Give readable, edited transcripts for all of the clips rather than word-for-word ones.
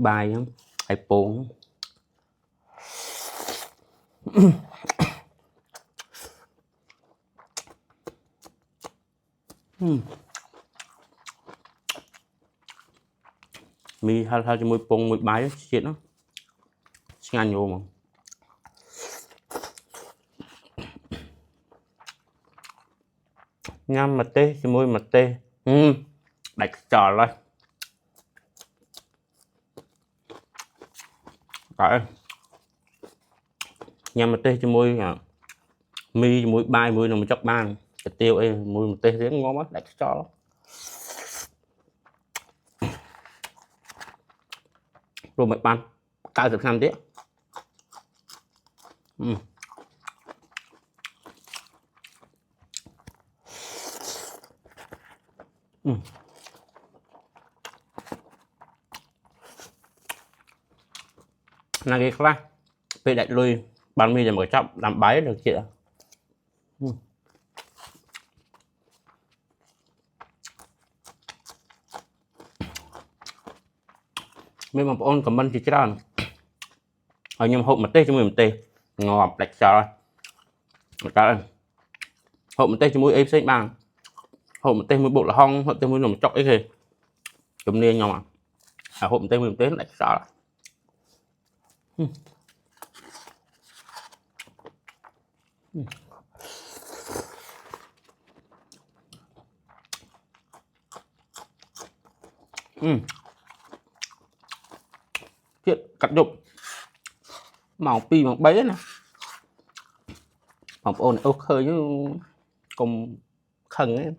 bài hay bốn mi hay cho mùi bông mùi bài chuyện đó ngan vô mà nhâm mặt tê cho mùi mặt tê đạch trò rồi tại nhâm mặt tê cho mùi mi mùi bài mùi nằm chọc ban tiêu ấy mùi mặt tê tiếng ngon quá đạch trò rồi mày ban cao được năm tiếc là cái khác về đại lui bán mi là một chọc làm bái được chị ạ mình mà ôn comment thì chết ở nhưng hộp mặt tê cho mình tê ngọt đạch trời trời hộp mặt tê cho mũi em xanh bằng hộp mặt tê mũi bộ là hong hộp tê mũi nồng chọc ấy kì chùm niên nhau mà hộp tê mũi tê đạch trời chuyện cắt dụng màu pi bằng bấy nè màu ôn ô khơi chứ cùng khẩn ấy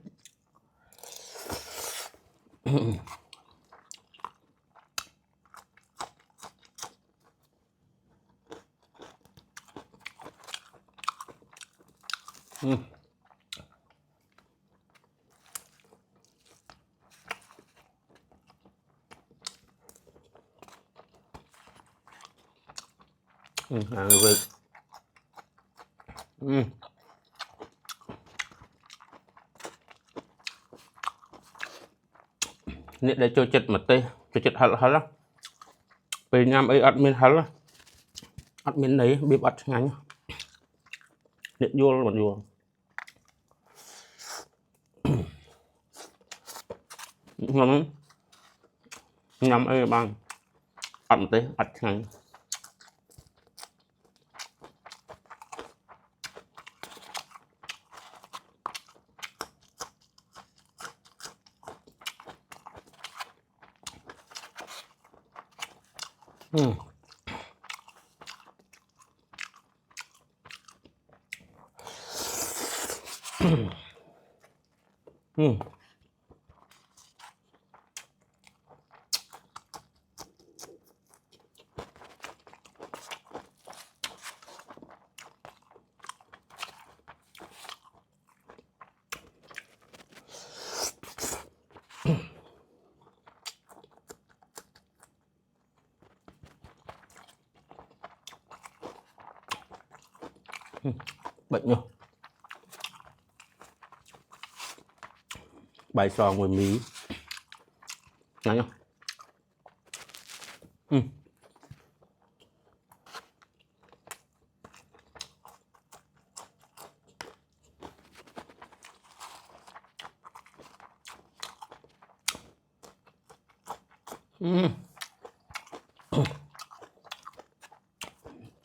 việc nè để cho chật mặt tê cho chật hẳn hẳn lắm về nhằm ấy admin hẳn lắm admin đấy biết bắt ngay nhá điện vô là vô ngon nhằm ấy bằng ăn tê ăn ngay bệnh nhá bài sò người Mỹ nhá nhá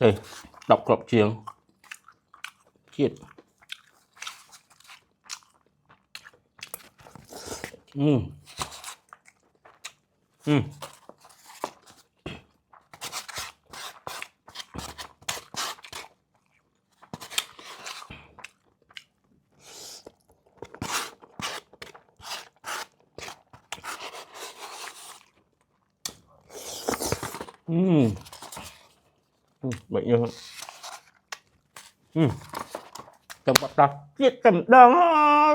đây đọc cọp chiêng chiết bệnh như trong bắt ra chiết cầm đắng